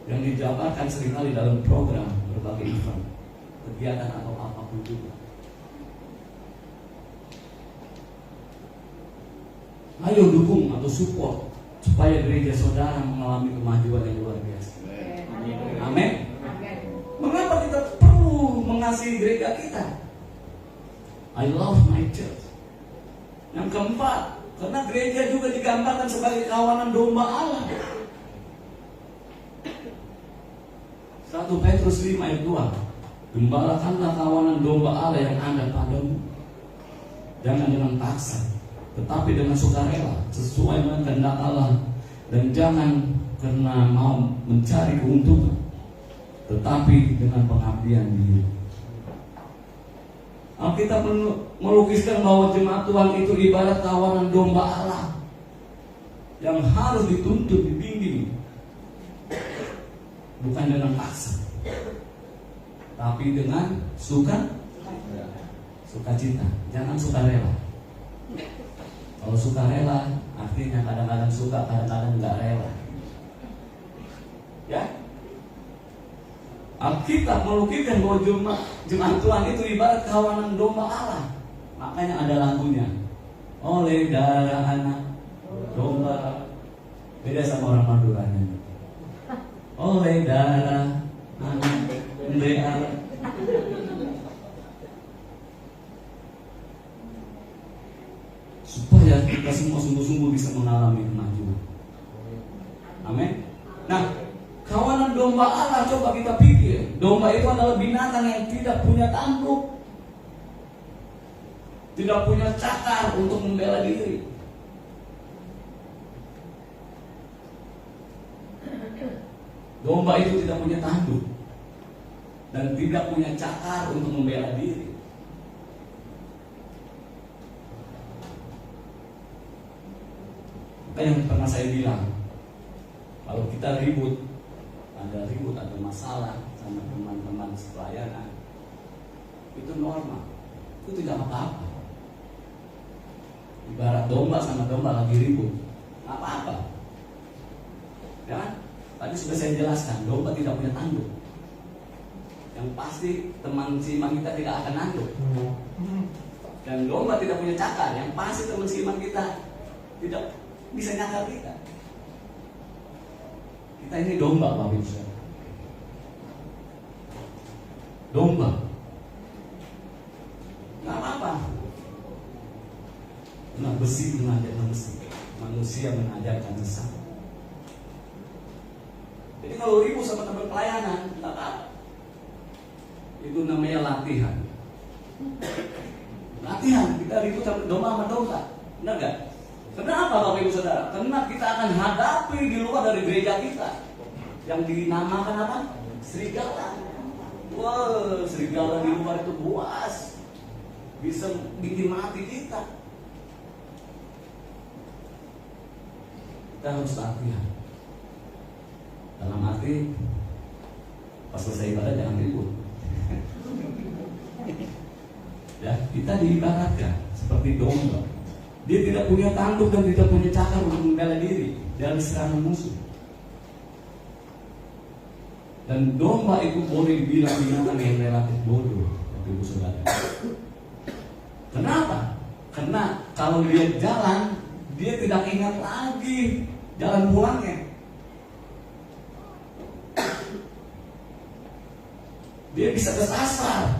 yang dijabarkan seringkali dalam program berbagai event, kegiatan atau apapun juga. Ayo dukung atau support supaya gereja saudara mengalami kemajuan yang luar biasa. Amin. Mengapa kita perlu mengasihi gereja kita? I love my church. Yang keempat, karena gereja juga digambarkan sebagai kawanan domba Allah. 1 Petrus 5 ayat 2. Gembalakanlah kawanan domba Allah yang ada padamu. Jangan dengan paksa, tetapi dengan sukarela, sesuai dengan kehendak Allah. Dan jangan karena mau mencari keuntungan, tetapi dengan pengabdian diri. Alkitab melukiskan bahwa jemaat Tuhan itu ibarat kawanan domba Allah yang harus dituntut, dibimbing, bukan dengan paksa, tapi dengan sukacita. Jangan sukarela. Kalau sukarela artinya kadang-kadang suka, kadang-kadang enggak rela. Ya. Alkitab melukiskan bahwa jemaat Tuhan itu ibarat kawanan domba Allah. Makanya ada lagunya, oleh darah anak domba. Beda sama orang Maduranya. Oleh darah anak domba. Supaya kita semua sungguh-sungguh bisa mengalami kemajuan. Amin. Nah, kawanan domba Allah, coba kita pikir, domba itu adalah binatang yang tidak punya tanduk, tidak punya cakar untuk membela diri. Domba itu tidak punya tanduk dan tidak punya cakar untuk membela diri. Apa yang pernah saya bilang, kalau kita ribut, ada masalah sama teman-teman sepelayanan, itu normal, itu tidak apa-apa. Ibarat domba sama domba lagi ribut, nggak apa-apa. Ya kan? Tadi sudah saya jelaskan, domba tidak punya tanduk. Yang pasti teman seiman kita tidak akan nanduk. Dan domba tidak punya cakar, yang pasti teman seiman kita tidak bisa nyakar kita. Kita ini domba, Bapak Ibu. Domba. Nggak apa-apa. Nah, besi mengajarkan besi, manusia mengajarkan sesama. Jadi kalau ribut sama teman pelayanan, nggak apa-apa. Itu namanya latihan. Latihan, kita ribut sama domba, benar gak? Kenapa Bapak Ibu Saudara? Karena kita akan hadapi di luar dari gereja kita yang dinamakan apa? Serigala. Wah, serigala di luar itu buas, bisa bikin mati kita. Kita harus latihan. Dalam arti pas selesai ibadah jangan ribut. Ya, kita diibaratkan seperti domba. Dia tidak punya tanduk dan tidak punya cakar untuk membela diri dari serangan musuh. Dan domba itu boleh dibilang binatang yang relatif bodoh, Bapak Ibu Saudara. Kenapa? Karena kalau dia jalan, dia tidak ingat lagi jalan pulangnya. Dia bisa kesasar,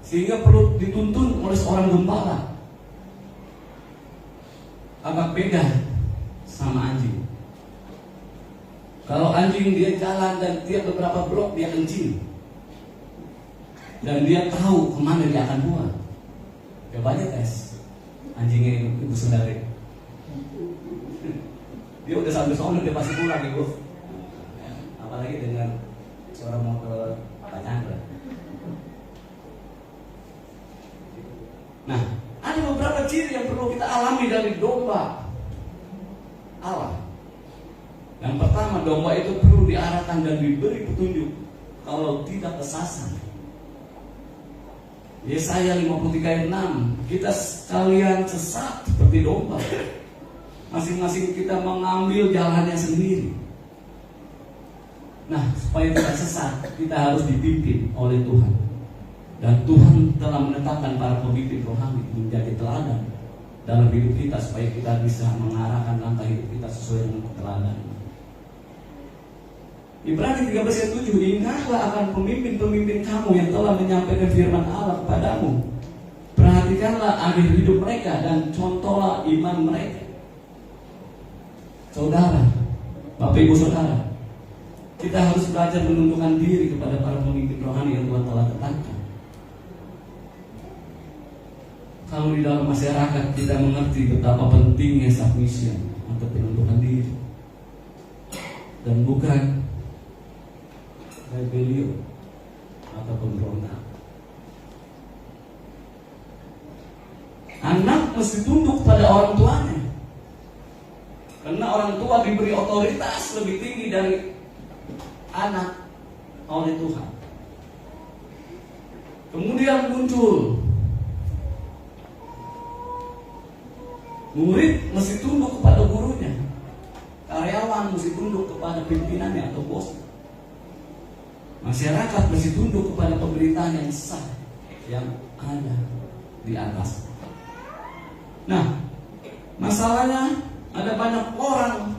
sehingga perlu dituntun oleh seorang gembala. Agak beda sama anjing. Kalau anjing dia jalan dan tiap beberapa blok dia kencing, dan dia tahu kemana dia akan buang. Coba aja tes anjingnya Ibu Saudara. Dia udah sampai sono dia pasti pulang Ibu. Apalagi dengan suara motor Pak Chandra. Nah, ada beberapa ciri yang perlu kita alami dari domba Allah. Yang pertama, domba itu perlu diarahkan dan diberi petunjuk. Kalau tidak kesasar. Yesaya 53 ayat 6, kita sekalian sesat seperti domba. masing-masing kita mengambil jalannya sendiri. Nah, supaya tidak sesat, kita harus dipimpin oleh Tuhan. Dan Tuhan telah menetapkan para pemimpin rohani menjadi teladan dalam hidup kita, supaya kita bisa mengarahkan langkah hidup kita sesuai dengan teladan. Ibrani 13 ayat 7, ingatlah akan pemimpin-pemimpin kamu yang telah menyampaikan firman Allah kepadamu. Perhatikanlah akhir hidup mereka dan contohlah iman mereka. Saudara, Bapak Ibu Saudara, kita harus belajar menundukkan diri kepada para pemimpin rohani yang Tuhan telah tetapkan. Kalau di dalam masyarakat kita mengerti betapa pentingnya submission atau penundukan diri, dan bukan rebellion atau pemberontak. Anak mesti tunduk pada orang tuanya, karena orang tua diberi otoritas lebih tinggi dari anak oleh Tuhan. Kemudian muncul murid mesti tunduk kepada gurunya, karyawan mesti tunduk kepada pimpinannya atau bosnya, masyarakat mesti tunduk kepada pemerintahan yang sah yang ada di atas. Nah, masalahnya ada banyak orang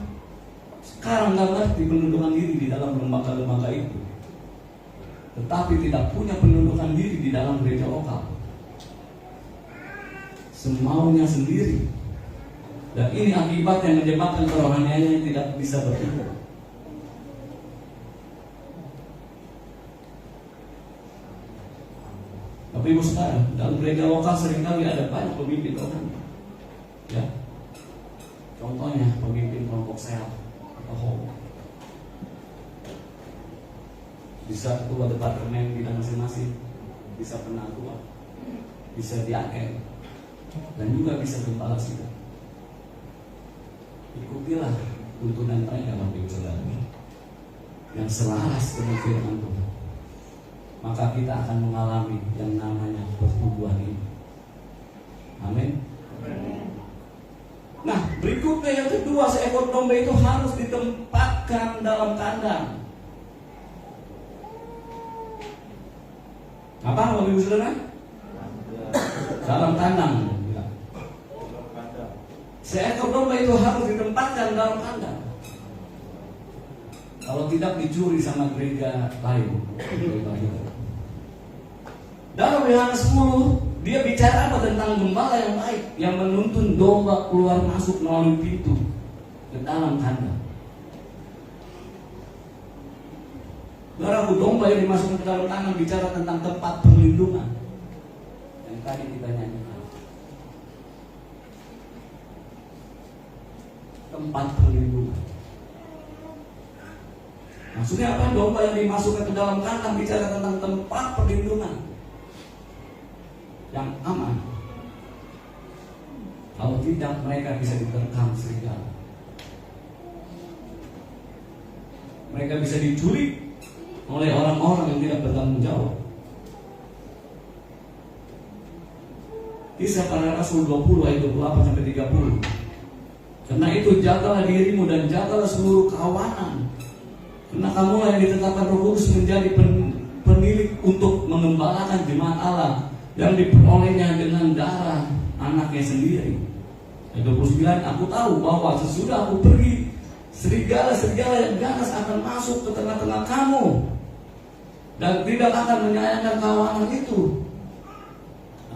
sekarang nggak ngerti penundukan diri di dalam lembaga-lembaga itu, tetapi tidak punya penundukan diri di dalam gereja lokal, semaunya sendiri. Dan ini akibat yang menyebabkan kerohaniannya tidak bisa bertumbuh. Tapi Ibu Saudara, dalam gereja lokal seringkali ada banyak pemimpin rohani. Ya, contohnya pemimpin kelompok sehat atau homo. Bisa ketua departemen bidang masing-masing, bisa penatua, bisa diaken, dan juga bisa gembala sidang. Ikutilah tuntunan mereka, Bapak Ibu Saudara, yang selaras dengan firman Tuhan. Maka kita akan mengalami yang namanya pertumbuhan ini. Amin. Nah, berikutnya yang kedua, seekor domba itu harus ditempatkan dalam kandang. Apa Bapak Ibu Saudara? Dalam kandang. Seekor domba itu harus ditempatkan dalam kandang. Kalau tidak dicuri sama gereja lain. Dalam Yohanes 10, dia bicara apa tentang gembala yang baik, yang menuntun domba keluar masuk melalui pintu ke dalam kandang. Saudara, domba yang dimasukkan ke dalam kandang bicara tentang tempat perlindungan yang tadi kita nyanyikan. Tempat perlindungan. Maksudnya apa? Domba yang dimasukkan ke dalam kandang bicara tentang tempat perlindungan yang aman. Kalau tidak, mereka bisa diterkam serigala. Mereka bisa diculik oleh orang-orang yang tidak bertanggung jawab. Kisah Para Rasul 20 ayat 28 sampai 30. Karena itu jagalah dirimu dan jagalah seluruh kawanan. Karena kamulah yang ditetapkan Roh Kudus menjadi penilik untuk mengembalakan jemaat Allah yang diperolehnya dengan darah anaknya sendiri. Ayat 29, aku tahu bahwa sesudah aku pergi, serigala-serigala yang ganas akan masuk ke tengah-tengah kamu dan tidak akan menyayangkan kawanan itu.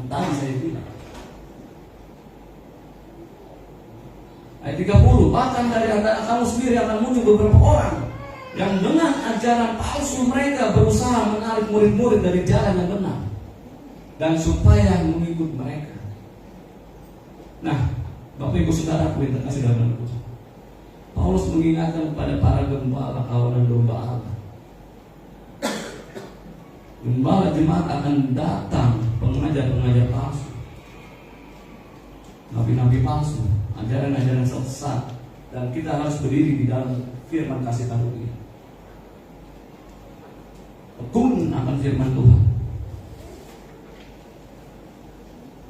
Tadi saya bilang. Ayat 30, bahkan dari antara kamu sendiri akan muncul beberapa orang yang dengan ajaran palsu mereka berusaha menarik murid-murid dari jalan yang benar dan supaya mengikut mereka. Nah, Bapak Ibu Saudara yang terkasih dalam Tuhan, Paulus mengingatkan kepada para gembala kawanan domba Allah. Gembala jemaat akan datang pengajar-pengajar palsu, nabi-nabi palsu, ajaran-ajaran sesat, dan kita harus berdiri di dalam firman kasih karunia. Tekun akan firman Tuhan,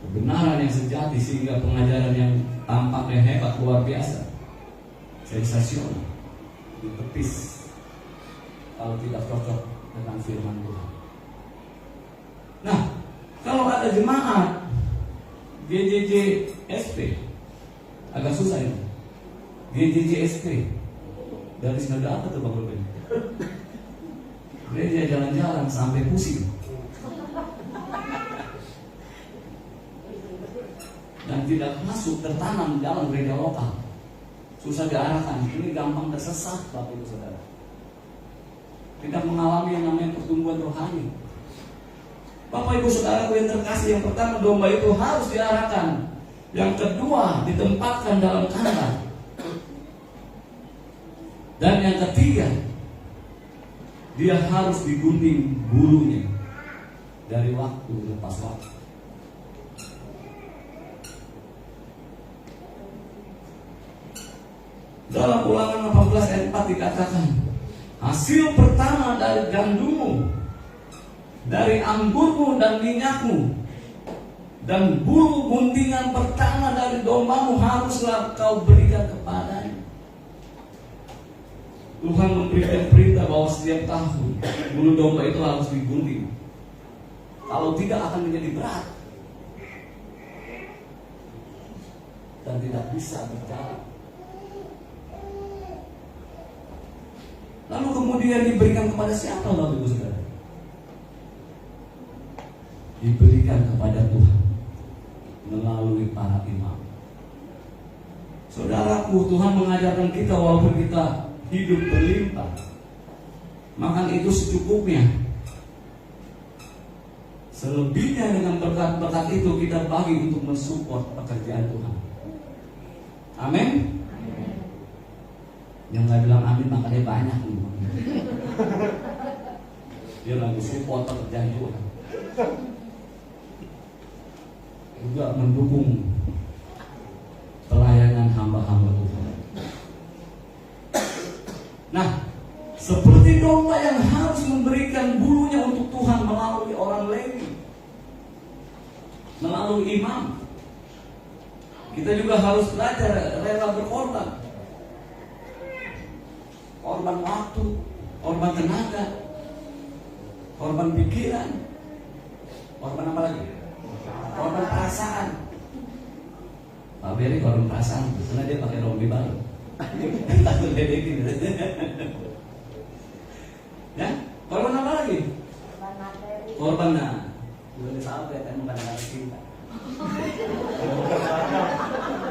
kebenaran yang sejati, sehingga pengajaran yang tampaknya hebat luar biasa, sensasional, dipetis kalau tidak cocok dengan firman Tuhan. Nah, kalau ada jemaat GJJ SP, agak susah ini. GJJ SP dari negara apa tuh Bang Ruben? Gereja jalan-jalan sampai pusing dan tidak masuk tertanam dalam gereja lokal, susah diarahkan. Ini gampang tersesat, Bapak Ibu Saudara. Tidak mengalami yang namanya pertumbuhan rohani. Bapak Ibu Saudara yang terkasih, yang pertama domba itu harus diarahkan. Yang kedua ditempatkan dalam kandang. Dan yang ketiga, dia harus digunting bulunya dari waktu lepas waktu. Dalam Ulangan 18 ayat 4 dikatakan, hasil pertama dari gandummu, dari anggurmu dan minyakmu, dan bulu guntingan pertama dari dombamu haruslah kau berikan kepadanya. Tuhan memberikan perintah bahwa setiap tahun bulu domba itu harus digunting. Kalau tidak akan menjadi berat dan tidak bisa berjalan. Lalu kemudian diberikan kepada siapa, Bapak Ibu Saudara? Diberikan kepada Tuhan melalui para imam. Saudaraku, Tuhan mengajarkan kita walaupun kita hidup berlimpah, makan itu secukupnya. Selebihnya dengan berkat-berkat itu kita bagi untuk mensupport pekerjaan Tuhan. Amin. Yang nggak bilang amin makanya banyak. Dia lagi support pekerjaan Tuhan, juga mendukung pelayanan hamba-hamba Tuhan. Nah, seperti domba yang harus memberikan bulunya untuk Tuhan melalui orang Lewi, melalui imam, kita juga harus belajar rela berkorban. Korban waktu, korban tenaga, korban pikiran, korban apa lagi? Korban perasaan. Pak Beri korban perasaan, karena dia pakai rompi baru. Takut ledekin. Ya, korban apa lagi? Korban udah disampaikan kan bukan cinta.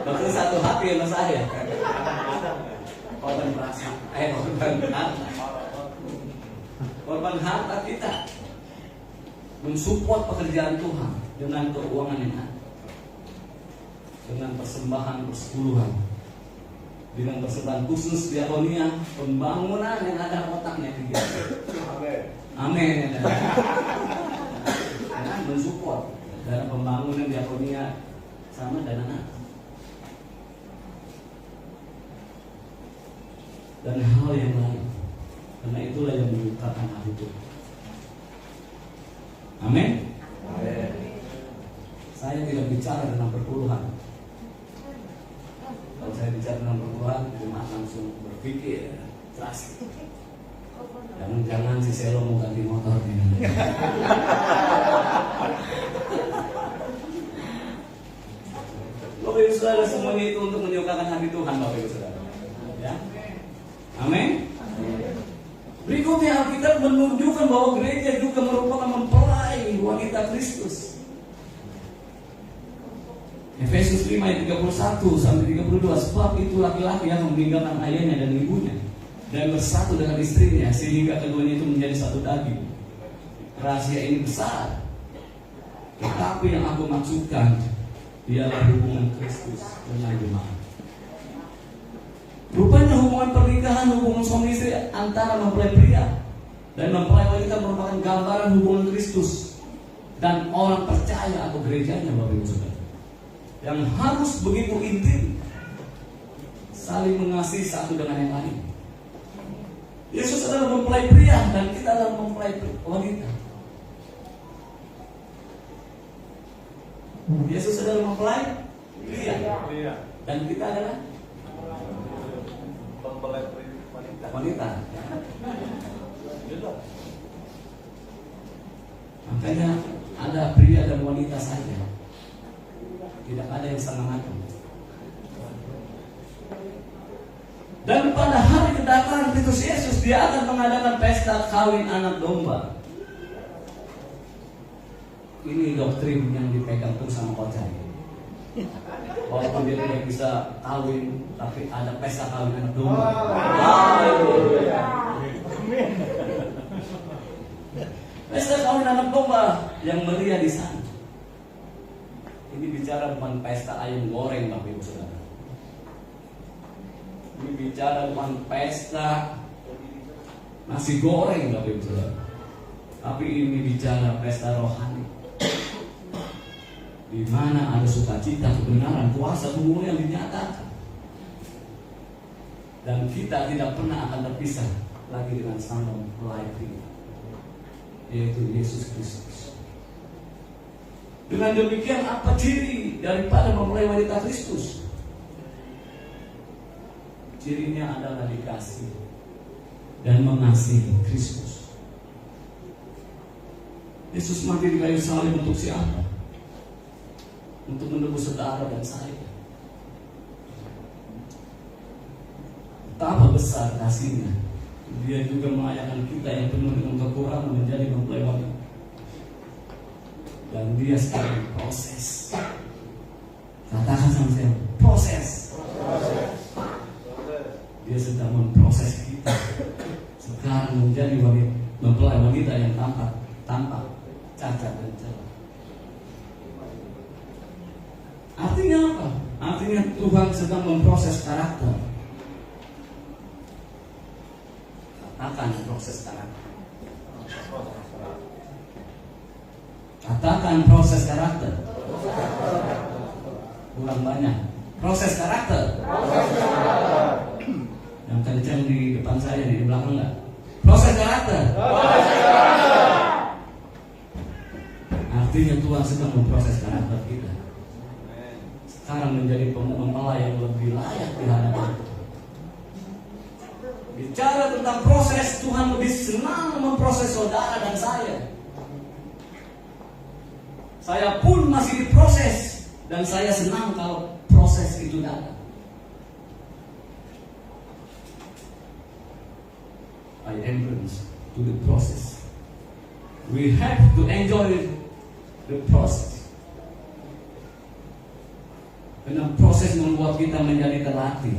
Maksudnya satu hati sama saya. Korban perasaan, korban harta. Korban harta kita mensupport pekerjaan Tuhan dengan keuangan yang ada, dengan persembahan persepuluhan, dengan persembahan khusus diakonia, pembangunan yang ada otaknya tiga. Amin. Karena mensupport dalam pembangunan diakonia sama dana dan hal yang lain. Karena itulah yang menyukakan hati Tuhan. Amin. Saya tidak bicara dengan perpuluhan. Kalau saya bicara dengan perpuluhan, jemaat langsung berpikir keras. Jangan-jangan si Selo mau ganti motor nih. Bapak Ibu Saudara, semuanya itu untuk menyukakan hati Tuhan, Bapak Ibu Saudara. Ya. Amin. Berikutnya Alkitab menunjukkan bahwa gereja juga merupakan mempelai wanita Kristus. Efesus 5 ayat 31 sampai 32, sebab itu laki-laki yang meninggalkan ayahnya dan ibunya dan bersatu dengan istrinya sehingga keduanya itu menjadi satu daging. Rahasia ini besar, tetapi yang aku maksudkan ialah hubungan Kristus dengan jemaat. Rupanya hubungan pernikahan, hubungan suami istri antara mempelai pria dan mempelai wanita merupakan gambaran hubungan Kristus dan orang percaya atau gerejanya, Bapak Ibu Saudara, yang harus begitu intim, saling mengasihi satu dengan yang lain. Yesus adalah mempelai pria dan kita adalah mempelai wanita. Yesus adalah mempelai pria Dan kita adalah wanita. Makanya ada pria dan wanita saja, tidak ada yang sama-sama. Dan pada hari kedatangan Kristus Yesus, Dia akan mengadakan pesta kawin anak domba. Ini doktrin yang dipegang terus sama Kocai. Walaupun dia tidak bisa kawin, tapi ada pesta kawin anak domba. Pesta kawin anak domba yang meriah di sana. Ini bicara bukan pesta ayam goreng, Bapak Ibu Saudara. Ini bicara bukan pesta nasi goreng, Bapak Ibu Saudara. Tapi ini bicara pesta rohani, di mana ada sukacita, kebenaran, kuasa, kemuliaan yang dinyatakan. Dan kita tidak pernah akan terpisah lagi dengan Sang Mempelai kita, yaitu Yesus Kristus. Dengan demikian, apa ciri daripada mempelai wanita Kristus? Cirinya adalah dikasih dan mengasihi Kristus. Yesus mati di kayu salib untuk siapa? Untuk menebus saudara dan saya. Betapa besar kasihnya. Dia juga mengayahkan kita yang penuh dengan kekurangan menjadi mempelai wanita. Dan Dia sedang proses. Katakan sama saya, proses. Dia sedang memproses kita sekarang menjadi wanita, mempelai wanita yang tampak cacat dan celah. Artinya apa? Artinya Tuhan sedang memproses karakter. Katakan proses karakter. Katakan proses karakter. Kurang banyak. Proses karakter. Yang kencang di depan saya, di belakang enggak? Proses karakter. Artinya Tuhan sedang memproses karakter kita. Sekarang menjadi mempelai yang lebih layak di hadapan. Bicara tentang proses, Tuhan lebih senang memproses saudara dan saya. Saya pun masih diproses, dan saya senang kalau proses itu datang. I entrance to the process. We have to enjoy the process. Karena proses membuat kita menjadi terlatih.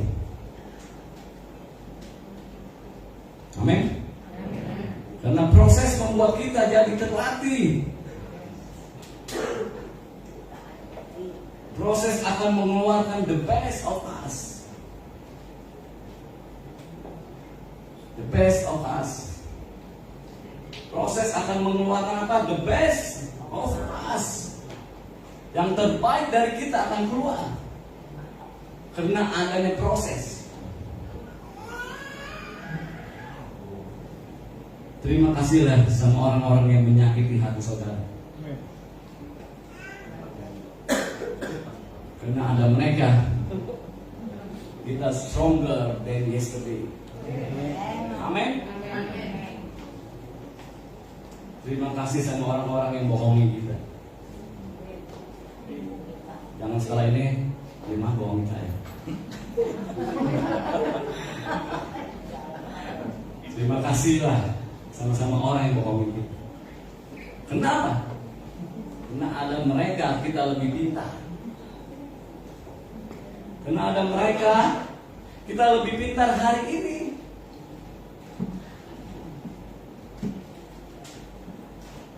Amin. Karena proses membuat kita jadi terlatih. Proses akan mengeluarkan the best of us. The best of us. Proses akan mengeluarkan apa? The best of us. Yang terbaik dari kita akan keluar karena adanya proses. Terima kasihlah sama orang-orang yang menyakiti hati saudara. Karena ada mereka, kita stronger than yesterday. Amin. Terima kasih sama orang-orang yang bohongi kita. Jangan setelah ini terima bohongi saya. Terima kasihlah sama-sama orang yang bohongi kita. Kenapa? Karena ada mereka kita lebih pintar. Karena ada mereka kita lebih pintar hari ini.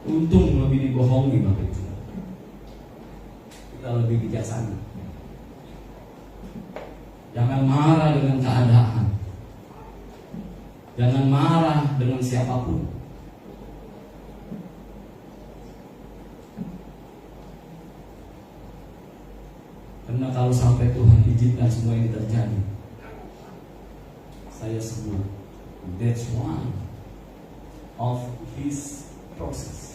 Untung lebih dibohongi Bapak Ibu. Kita lebih bijaksana. Jangan marah dengan keadaan. Jangan marah dengan siapapun. Karena kalau sampai Tuhan izinkan semua ini terjadi, saya sebut that's one of His process.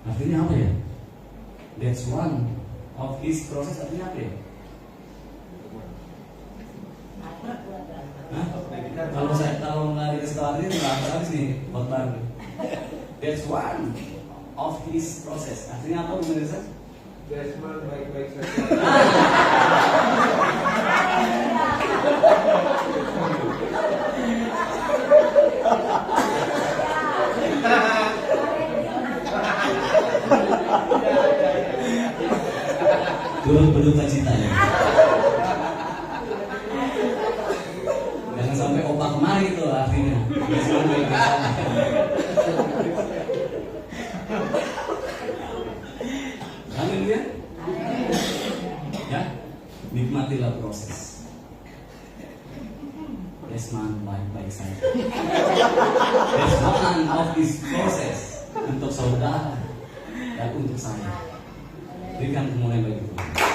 Artinya apa ya? That's one of his process. Artinya apa ya? Hah? Kalau nggak dikasih tahu artinya nggak habis nih khotbah. That's one of his process. Artinya apa pemirsa? Desmond baik-baik saja. Turut berduka cita ya. Jangan sampai opak kemari itu artinya. Desmond baik-baik saja. Amin ya. Ya, nikmatilah proses. Desmond baik-baik saja. That's one of this process untuk saudara dan untuk saya. Berikan kemuliaan bagi Tuhan.